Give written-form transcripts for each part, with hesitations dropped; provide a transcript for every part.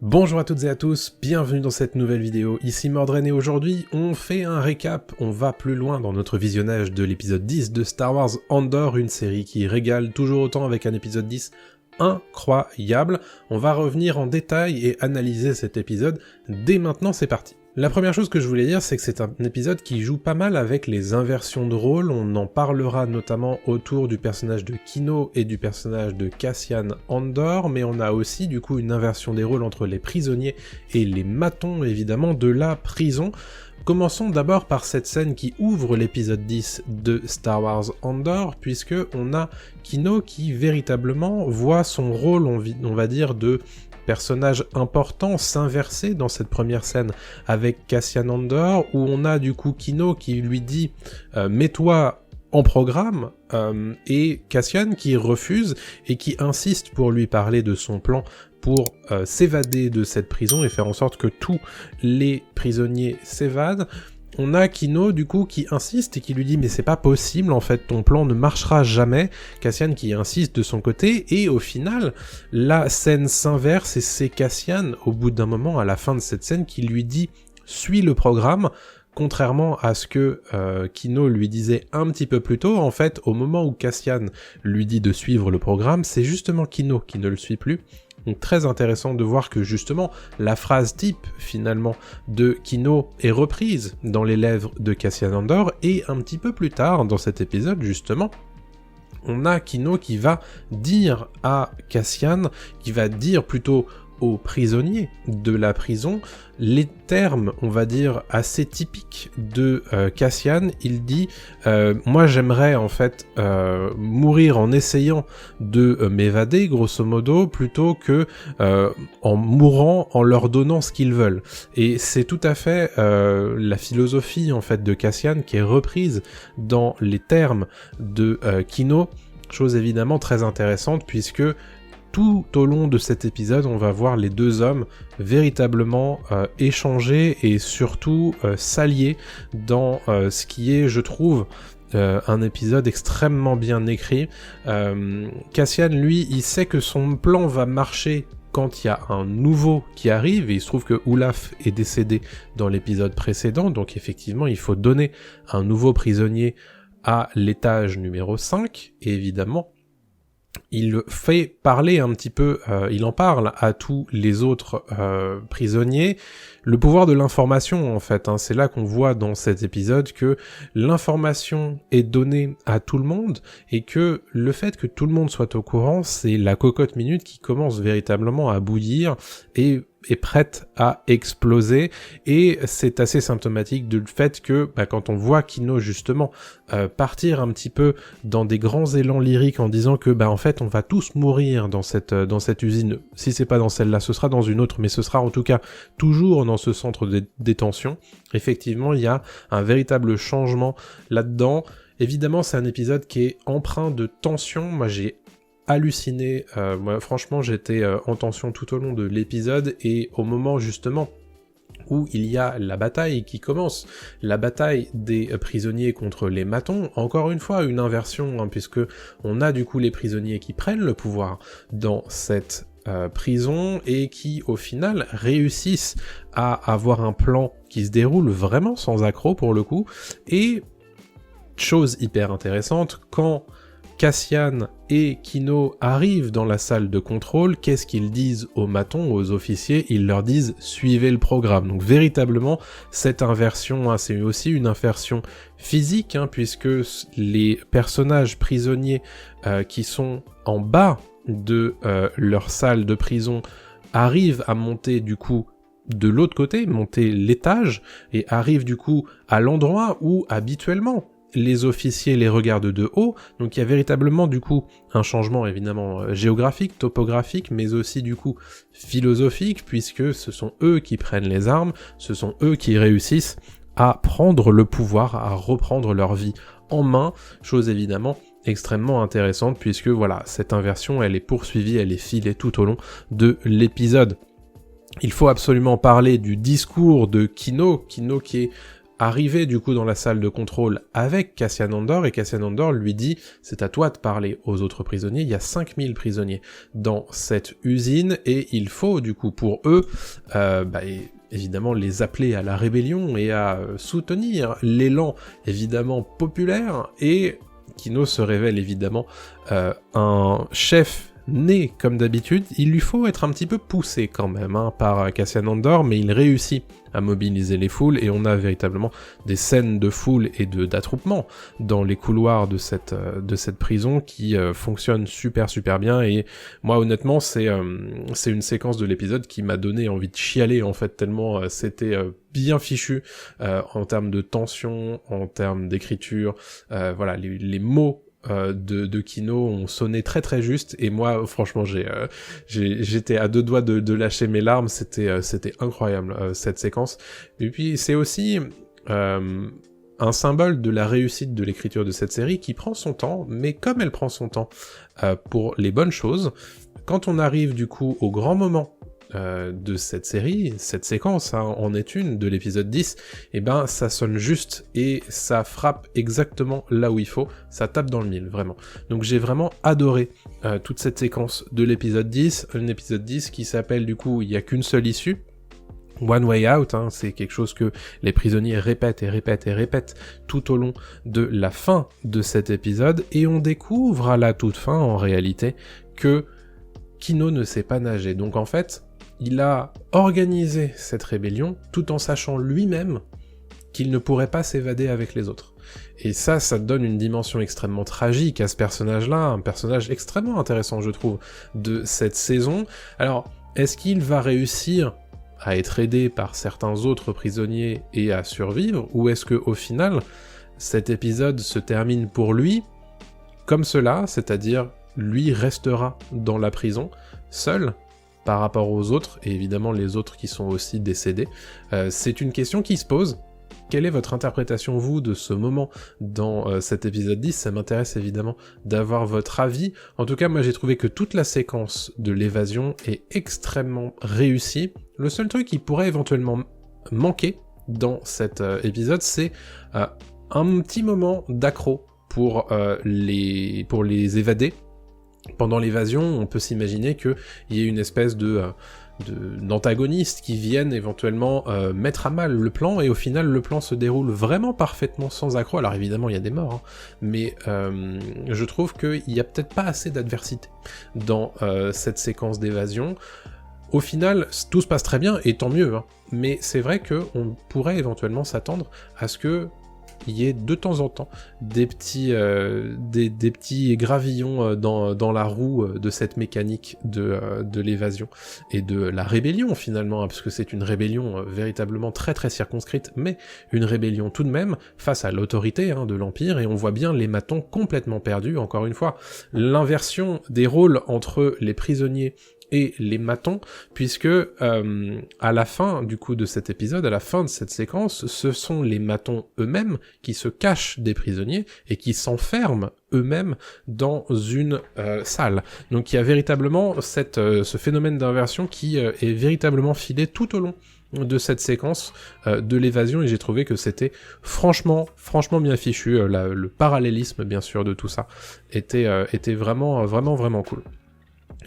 Bonjour à toutes et à tous, bienvenue dans cette nouvelle vidéo, ici Mordren et aujourd'hui on fait un récap, on va plus loin dans notre visionnage de l'épisode 10 de Star Wars Andor, une série qui régale toujours autant avec un épisode 10 incroyable. On va revenir en détail et analyser cet épisode, dès maintenant c'est parti. La première chose que je voulais dire, c'est que c'est un épisode qui joue pas mal avec les inversions de rôle, on en parlera notamment autour du personnage de Kino et du personnage de Cassian Andor, mais on a aussi du coup une inversion des rôles entre les prisonniers et les matons évidemment de la prison. Commençons d'abord par cette scène qui ouvre l'épisode 10 de Star Wars Andor, puisque on a Kino qui véritablement voit son rôle, on va dire, de personnage important s'inverser dans cette première scène avec Cassian Andor, où on a du coup Kino qui lui dit mets-toi en programme, et Cassian qui refuse et qui insiste pour lui parler de son plan pour s'évader de cette prison et faire en sorte que tous les prisonniers s'évadent. On a Kino du coup qui insiste et qui lui dit mais c'est pas possible en fait, ton plan ne marchera jamais. Cassian qui insiste de son côté et au final la scène s'inverse et c'est Cassian au bout d'un moment à la fin de cette scène qui lui dit suis le programme. Contrairement à ce que Kino lui disait un petit peu plus tôt, en fait, au moment où Cassian lui dit de suivre le programme, c'est justement Kino qui ne le suit plus. Donc très intéressant de voir que justement la phrase type finalement de Kino est reprise dans les lèvres de Cassian Andor et un petit peu plus tard dans cet épisode justement, on a Kino qui va dire à Cassian, qui va dire plutôt aux prisonniers de la prison, les termes, on va dire, assez typiques de Cassian. Il dit moi j'aimerais en fait mourir en essayant de m'évader, grosso modo, plutôt que en mourant en leur donnant ce qu'ils veulent. Et c'est tout à fait la philosophie en fait de Cassian qui est reprise dans les termes de Kino, chose évidemment très intéressante puisque tout au long de cet épisode, on va voir les deux hommes véritablement échanger et surtout s'allier dans ce qui est, je trouve, un épisode extrêmement bien écrit. Cassian, lui, il sait que son plan va marcher quand il y a un nouveau qui arrive, et il se trouve que Olaf est décédé dans l'épisode précédent, donc effectivement, il faut donner un nouveau prisonnier à l'étage numéro 5, et évidemment, il fait parler un petit peu, il en parle à tous les autres prisonniers, le pouvoir de l'information en fait, hein, c'est là qu'on voit dans cet épisode que l'information est donnée à tout le monde et que le fait que tout le monde soit au courant, c'est la cocotte minute qui commence véritablement à bouillir et est prête à exploser, et c'est assez symptomatique du fait que quand on voit Kino justement partir un petit peu dans des grands élans lyriques en disant que en fait on va tous mourir dans cette usine, si c'est pas dans celle-là ce sera dans une autre, mais ce sera en tout cas toujours dans ce centre de détention, effectivement il y a un véritable changement là-dedans. Évidemment c'est un épisode qui est empreint de tension, moi j'ai halluciné, moi franchement j'étais en tension tout au long de l'épisode, et au moment justement où il y a la bataille qui commence, la bataille des prisonniers contre les matons, encore une fois une inversion, hein, puisque on a du coup les prisonniers qui prennent le pouvoir dans cette prison et qui au final réussissent à avoir un plan qui se déroule vraiment sans accroc pour le coup, et chose hyper intéressante, quand Cassian et Kino arrivent dans la salle de contrôle, qu'est-ce qu'ils disent aux matons, aux officiers? Ils leur disent « suivez le programme ». Donc véritablement, cette inversion, hein, c'est aussi une inversion physique, hein, puisque les personnages prisonniers qui sont en bas de leur salle de prison arrivent à monter du coup de l'autre côté, monter l'étage, et arrivent du coup à l'endroit où habituellement les officiers les regardent de haut, donc il y a véritablement du coup un changement évidemment géographique, topographique, mais aussi du coup philosophique, puisque ce sont eux qui prennent les armes, ce sont eux qui réussissent à prendre le pouvoir, à reprendre leur vie en main, chose évidemment extrêmement intéressante, puisque voilà, cette inversion elle est poursuivie, elle est filée tout au long de l'épisode. Il faut absolument parler du discours de Kino qui est arriver du coup dans la salle de contrôle avec Cassian Andor, et Cassian Andor lui dit « c'est à toi de parler aux autres prisonniers, il y a 5000 prisonniers dans cette usine, et il faut du coup pour eux, évidemment les appeler à la rébellion et à soutenir l'élan évidemment populaire, et Kino se révèle évidemment un chef né comme d'habitude. Il lui faut être un petit peu poussé quand même par Cassian Andor, mais il réussit à mobiliser les foules, et on a véritablement des scènes de foule et d'attroupement dans les couloirs de cette prison qui fonctionnent super bien, et moi honnêtement c'est une séquence de l'épisode qui m'a donné envie de chialer en fait, tellement c'était bien fichu en termes de tension, en termes d'écriture, voilà, les mots de Kino ont sonné très juste, et moi franchement j'étais à deux doigts de lâcher mes larmes, c'était incroyable cette séquence. Et puis c'est aussi un symbole de la réussite de l'écriture de cette série qui prend son temps, mais comme elle prend son temps pour les bonnes choses, quand on arrive du coup au grand moment de cette série, cette séquence en est une, de l'épisode 10, et ben ça sonne juste, et ça frappe exactement là où il faut, ça tape dans le mille, vraiment. Donc j'ai vraiment adoré toute cette séquence de l'épisode 10, un épisode 10 qui s'appelle du coup « Il y a qu'une seule issue », One Way Out, c'est quelque chose que les prisonniers répètent tout au long de la fin de cet épisode, et on découvre à la toute fin, en réalité, que Kino ne sait pas nager. Donc en fait, il a organisé cette rébellion tout en sachant lui-même qu'il ne pourrait pas s'évader avec les autres. Et ça donne une dimension extrêmement tragique à ce personnage-là, un personnage extrêmement intéressant, je trouve, de cette saison. Alors, est-ce qu'il va réussir à être aidé par certains autres prisonniers et à survivre, ou est-ce que au final, cet épisode se termine pour lui comme cela, c'est-à-dire lui restera dans la prison, seul, par rapport aux autres, et évidemment les autres qui sont aussi décédés. C'est une question qui se pose. Quelle est votre interprétation, vous, de ce moment dans cet épisode 10 ? Ça m'intéresse évidemment d'avoir votre avis. En tout cas, moi j'ai trouvé que toute la séquence de l'évasion est extrêmement réussie. Le seul truc qui pourrait éventuellement manquer dans cet épisode, c'est un petit moment d'accro pour les évadés. Pendant l'évasion, on peut s'imaginer qu'il y ait une espèce d'antagonistes qui viennent éventuellement mettre à mal le plan, et au final le plan se déroule vraiment parfaitement sans accroc. Alors évidemment il y a des morts, mais je trouve qu'il y a peut-être pas assez d'adversité dans cette séquence d'évasion. Au final, tout se passe très bien, et tant mieux, mais c'est vrai qu'on pourrait éventuellement s'attendre à ce que il y ait de temps en temps des petits gravillons dans la roue de cette mécanique de l'évasion et de la rébellion finalement, parce que c'est une rébellion véritablement très circonscrite, mais une rébellion tout de même face à l'autorité de l'Empire, et on voit bien les matons complètement perdus, encore une fois, l'inversion des rôles entre les prisonniers et les matons, puisque à la fin du coup de cet épisode, à la fin de cette séquence, ce sont les matons eux-mêmes qui se cachent des prisonniers et qui s'enferment eux-mêmes dans une salle. Donc il y a véritablement ce phénomène d'inversion qui est véritablement filé tout au long de cette séquence de l'évasion, et j'ai trouvé que c'était franchement bien fichu. Le parallélisme bien sûr de tout ça était vraiment cool.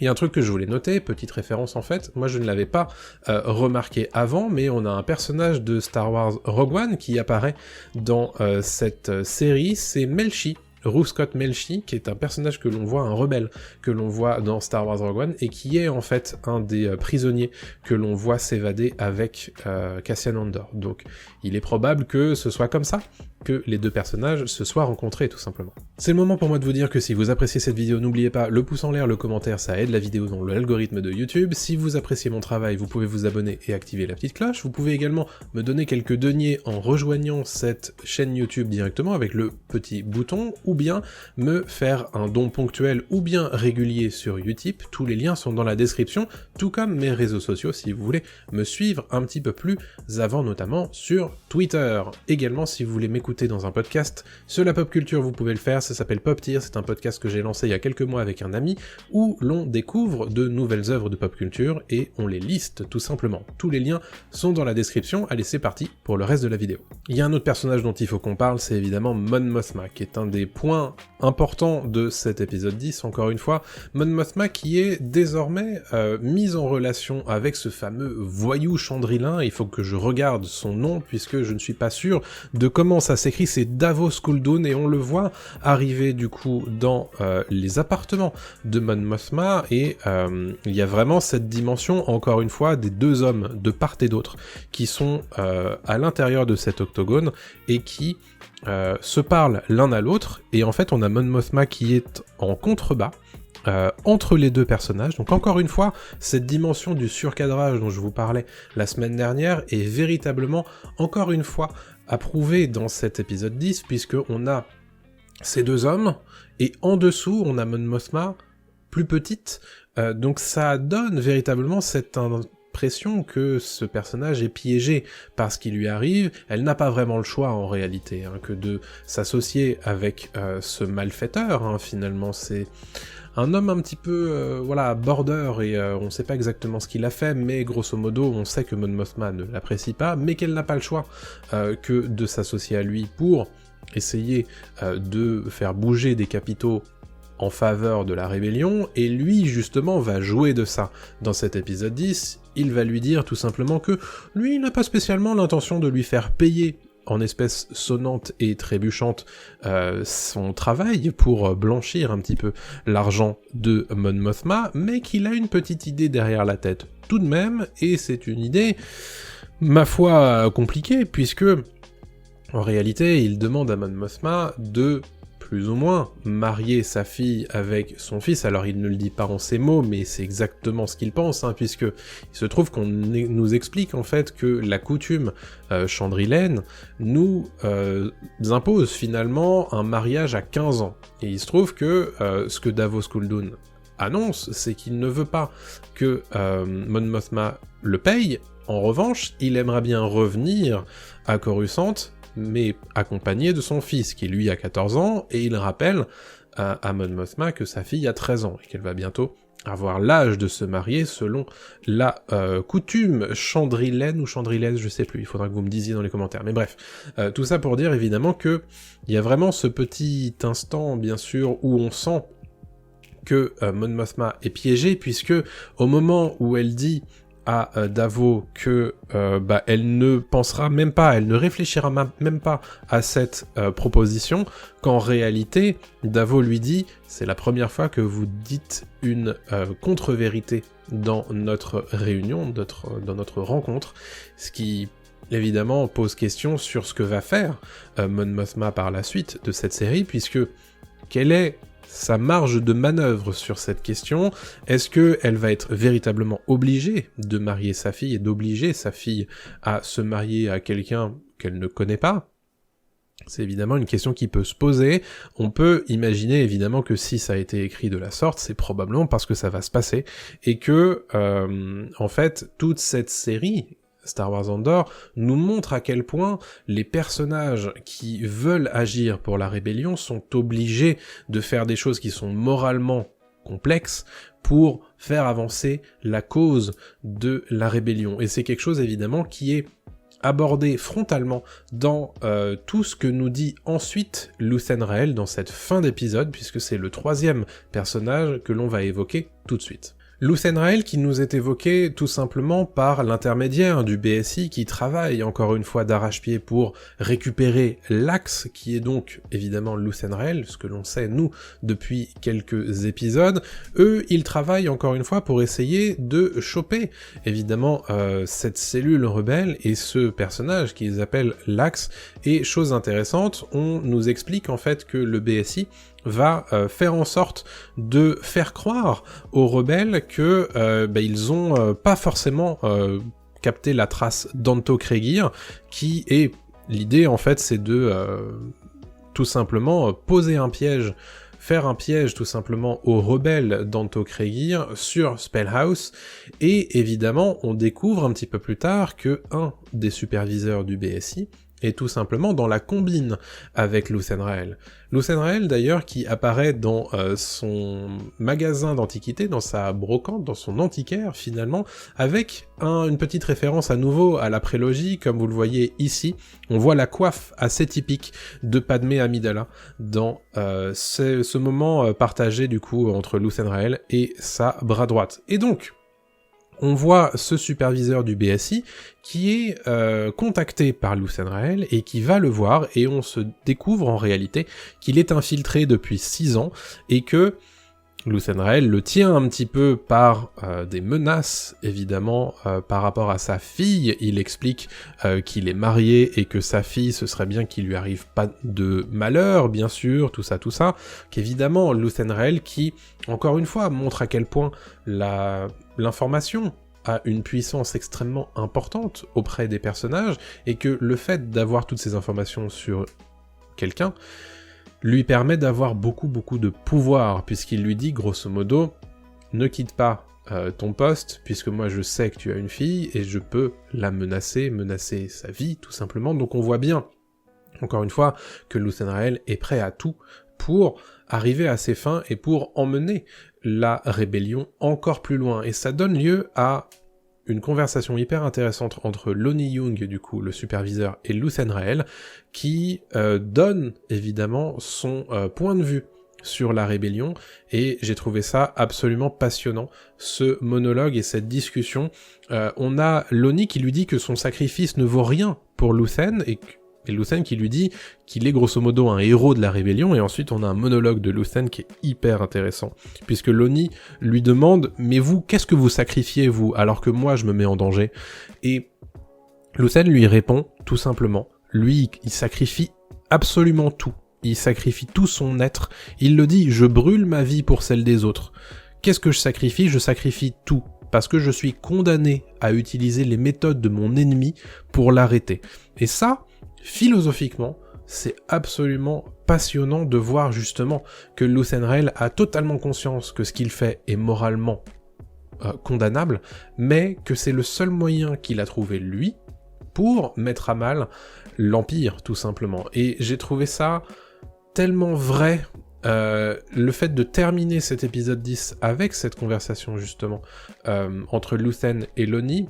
Il y a un truc que je voulais noter, petite référence en fait, moi je ne l'avais pas remarqué avant, mais on a un personnage de Star Wars Rogue One qui apparaît dans cette série, c'est Melshi, Rook Scott Melshi, qui est un personnage que l'on voit, un rebelle, que l'on voit dans Star Wars Rogue One, et qui est en fait un des prisonniers que l'on voit s'évader avec Cassian Andor. Donc il est probable que ce soit comme ça que les deux personnages se soient rencontrés, tout simplement. C'est le moment pour moi de vous dire que si vous appréciez cette vidéo, n'oubliez pas le pouce en l'air, le commentaire, ça aide la vidéo dans l'algorithme de YouTube. Si vous appréciez mon travail, vous pouvez vous abonner et activer la petite cloche. Vous pouvez également me donner quelques deniers en rejoignant cette chaîne YouTube directement avec le petit bouton, ou bien me faire un don ponctuel ou bien régulier sur Utip. Tous les liens sont dans la description, tout comme mes réseaux sociaux si vous voulez me suivre un petit peu plus avant, notamment sur Twitter. Également, si vous voulez m'écouter écouter dans un podcast. Sur la pop culture, vous pouvez le faire, ça s'appelle Pop Tier, c'est un podcast que j'ai lancé il y a quelques mois avec un ami, où l'on découvre de nouvelles œuvres de pop culture et on les liste tout simplement. Tous les liens sont dans la description, allez c'est parti pour le reste de la vidéo. Il y a un autre personnage dont il faut qu'on parle, c'est évidemment Mon Mothma, qui est un des points importants de cet épisode 10, encore une fois. Mon Mothma qui est désormais mise en relation avec ce fameux voyou Chandrillin. Il faut que je regarde son nom, puisque je ne suis pas sûr de comment ça s'écrit, c'est Davos Skuldun, et on le voit arriver du coup dans les appartements de Mon Mothma, et il y a vraiment cette dimension, encore une fois, des deux hommes de part et d'autre, qui sont à l'intérieur de cet octogone, et qui se parlent l'un à l'autre, et en fait on a Mon Mothma qui est en contrebas, entre les deux personnages. Donc encore une fois, cette dimension du surcadrage dont je vous parlais la semaine dernière est véritablement, encore une fois, approuvée dans cet épisode 10, puisque on a ces deux hommes, et en dessous, on a Mon Mothma, plus petite, donc ça donne véritablement cette impression que ce personnage est piégé par ce qui lui arrive. Elle n'a pas vraiment le choix en réalité, que de s'associer avec ce malfaiteur, finalement, c'est un homme un petit peu, border, et on sait pas exactement ce qu'il a fait, mais grosso modo, on sait que Mon Mothma ne l'apprécie pas, mais qu'elle n'a pas le choix que de s'associer à lui pour essayer de faire bouger des capitaux en faveur de la rébellion, et lui, justement, va jouer de ça. Dans cet épisode 10, il va lui dire tout simplement que lui, il n'a pas spécialement l'intention de lui faire payer en espèces sonnantes et trébuchantes son travail pour blanchir un petit peu l'argent de Mon Mothma, mais qu'il a une petite idée derrière la tête tout de même, et c'est une idée, ma foi, compliquée, puisque, en réalité, il demande à Mon Mothma de plus ou moins marier sa fille avec son fils. Alors il ne le dit pas en ces mots, mais c'est exactement ce qu'il pense, puisque il se trouve qu'on nous explique en fait que la coutume chandrilaine nous impose finalement un mariage à 15 ans. Et il se trouve que ce que Davos Skuldun annonce, c'est qu'il ne veut pas que Mon Mothma le paye. En revanche, il aimerait bien revenir à Coruscant, mais accompagné de son fils, qui lui a 14 ans, et il rappelle à Mon Mothma que sa fille a 13 ans, et qu'elle va bientôt avoir l'âge de se marier selon la coutume chandrilaine ou chandrilaise, je sais plus, il faudra que vous me disiez dans les commentaires, mais bref, tout ça pour dire évidemment que il y a vraiment ce petit instant, bien sûr, où on sent que Mon Mothma est piégée, puisque au moment où elle dit à Davos que elle ne pensera même pas, elle ne réfléchira même pas à cette proposition, qu'en réalité, Davos lui dit « c'est la première fois que vous dites une contre-vérité dans notre réunion, dans notre rencontre », ce qui évidemment pose question sur ce que va faire Mon Mothma par la suite de cette série, puisque quelle est sa marge de manœuvre sur cette question? Est-ce qu'elle va être véritablement obligée de marier sa fille et d'obliger sa fille à se marier à quelqu'un qu'elle ne connaît pas? C'est évidemment une question qui peut se poser. On peut imaginer évidemment que si ça a été écrit de la sorte, c'est probablement parce que ça va se passer, et que, en fait, toute cette série Star Wars Andor nous montre à quel point les personnages qui veulent agir pour la rébellion sont obligés de faire des choses qui sont moralement complexes pour faire avancer la cause de la rébellion. Et c'est quelque chose évidemment qui est abordé frontalement dans tout ce que nous dit ensuite Luthen Rael dans cette fin d'épisode, puisque c'est le troisième personnage que l'on va évoquer tout de suite. Luthen Rael qui nous est évoqué tout simplement par l'intermédiaire du BSI qui travaille encore une fois d'arrache-pied pour récupérer l'Axe, qui est donc évidemment Luthen Rael, ce que l'on sait nous depuis quelques épisodes. Eux, ils travaillent encore une fois pour essayer de choper évidemment cette cellule rebelle et ce personnage qu'ils appellent l'Axe. Et chose intéressante, on nous explique en fait que le BSI va faire en sorte de faire croire aux rebelles que ils ont pas forcément capté la trace d'Anto Kreegyr, qui est l'idée en fait, c'est de tout simplement poser un piège, faire un piège tout simplement aux rebelles d'Anto Kreegyr sur Spellhouse, et évidemment on découvre un petit peu plus tard que un des superviseurs du BSI est tout simplement dans la combine avec Lucen Rael. Lucen Rael d'ailleurs qui apparaît dans son magasin d'antiquités, dans sa brocante, dans son antiquaire finalement, avec une petite référence à nouveau à la prélogie, comme vous le voyez ici. On voit la coiffe assez typique de Padmé Amidala dans ce moment partagé du coup entre Lucen Rael et sa bras droite. Et donc, on voit ce superviseur du BSI qui est contacté par Lucen Rael et qui va le voir, et on se découvre en réalité qu'il est infiltré depuis 6 ans et que Lucen Rael le tient un petit peu par des menaces, évidemment, par rapport à sa fille. Il explique qu'il est marié et que sa fille, ce serait bien qu'il lui arrive pas de malheur, bien sûr, tout ça, qu'évidemment, Lucen Rael qui, encore une fois, montre à quel point l'information a une puissance extrêmement importante auprès des personnages, et que le fait d'avoir toutes ces informations sur quelqu'un lui permet d'avoir beaucoup de pouvoir, puisqu'il lui dit, grosso modo, ne quitte pas ton poste, puisque moi je sais que tu as une fille, et je peux la menacer sa vie, tout simplement. Donc on voit bien, encore une fois, que Lucen Rael est prêt à tout pour arriver à ses fins, et pour emmener la rébellion encore plus loin. Et ça donne lieu à une conversation hyper intéressante entre Lonnie Young, du coup, le superviseur, et Lucen Rael, qui donne, évidemment, son point de vue sur la rébellion, et j'ai trouvé ça absolument passionnant, ce monologue et cette discussion. On a Lonnie qui lui dit que son sacrifice ne vaut rien pour Lucen, et Lucen qui lui dit qu'il est grosso modo un héros de la rébellion, et ensuite on a un monologue de Lucen qui est hyper intéressant, puisque Lonnie lui demande « Mais vous, qu'est-ce que vous sacrifiez, vous, alors que moi je me mets en danger ?» Et Lucen lui répond, tout simplement, lui, il sacrifie absolument tout, il sacrifie tout son être, il le dit « Je brûle ma vie pour celle des autres. Qu'est-ce que je sacrifie ? Je sacrifie tout, parce que je suis condamné à utiliser les méthodes de mon ennemi pour l'arrêter. » Et ça, philosophiquement, c'est absolument passionnant de voir justement que Lucen Rael a totalement conscience que ce qu'il fait est moralement condamnable, mais que c'est le seul moyen qu'il a trouvé lui pour mettre à mal l'Empire, tout simplement. Et j'ai trouvé ça tellement vrai, le fait de terminer cet épisode 10 avec cette conversation justement entre Lucen et Lonnie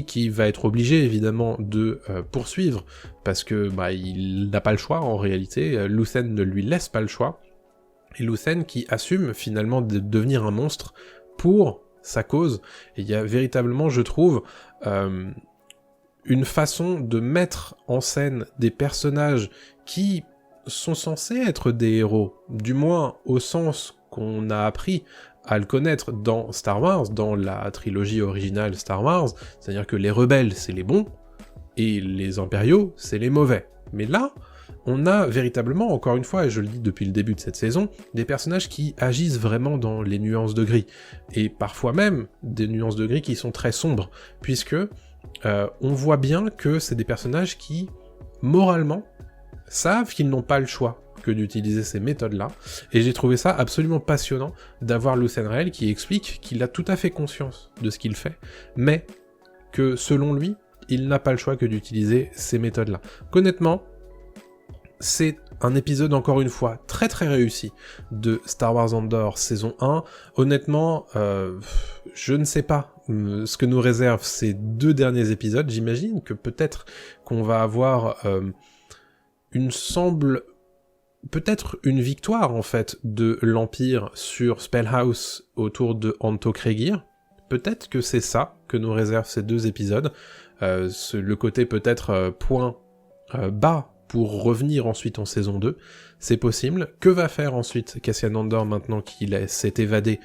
qui va être obligé évidemment de poursuivre, parce que il n'a pas le choix en réalité, Lucen ne lui laisse pas le choix, et Lucen qui assume finalement de devenir un monstre pour sa cause. Et il y a véritablement, je trouve, une façon de mettre en scène des personnages qui sont censés être des héros, du moins au sens qu'on a appris à le connaître dans Star Wars, dans la trilogie originale Star Wars, c'est-à-dire que les rebelles, c'est les bons, et les impériaux, c'est les mauvais. Mais là, on a véritablement, encore une fois, et je le dis depuis le début de cette saison, des personnages qui agissent vraiment dans les nuances de gris, et parfois même des nuances de gris qui sont très sombres, puisque on voit bien que c'est des personnages qui, moralement, savent qu'ils n'ont pas le choix que d'utiliser ces méthodes-là, et j'ai trouvé ça absolument passionnant d'avoir Lucen Rael qui explique qu'il a tout à fait conscience de ce qu'il fait, mais que selon lui, il n'a pas le choix que d'utiliser ces méthodes-là. Honnêtement, c'est un épisode, encore une fois, très très réussi de Star Wars Andor saison 1. Honnêtement, je ne sais pas ce que nous réservent ces 2 derniers épisodes. J'imagine que peut-être qu'on va avoir peut-être une victoire, en fait, de l'Empire sur Spellhouse autour de Anto Kreegyr. Peut-être que c'est ça que nous réservent ces 2 épisodes. Le côté peut-être point bas pour revenir ensuite en saison 2, c'est possible. Que va faire ensuite Cassian Andor maintenant qu'il s'est évadé ?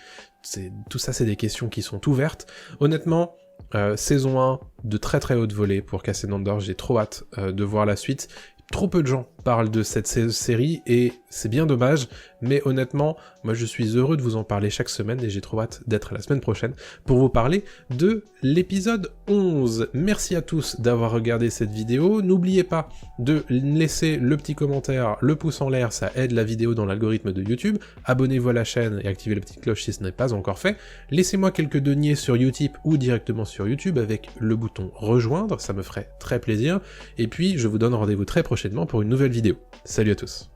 Tout ça, c'est des questions qui sont ouvertes. Honnêtement, saison 1, de très très haute volée pour Cassian Andor, j'ai trop hâte de voir la suite. trop peu de gens parlent de cette série et c'est bien dommage, mais honnêtement, moi je suis heureux de vous en parler chaque semaine et j'ai trop hâte d'être la semaine prochaine pour vous parler de l'épisode 11. Merci à tous d'avoir regardé cette vidéo, n'oubliez pas de laisser le petit commentaire, le pouce en l'air, ça aide la vidéo dans l'algorithme de YouTube, abonnez-vous à la chaîne et activez la petite cloche si ce n'est pas encore fait, laissez-moi quelques deniers sur Utip ou directement sur YouTube avec le bouton rejoindre, ça me ferait très plaisir, et puis je vous donne rendez-vous très prochainement pour une nouvelle vidéo. Salut à tous.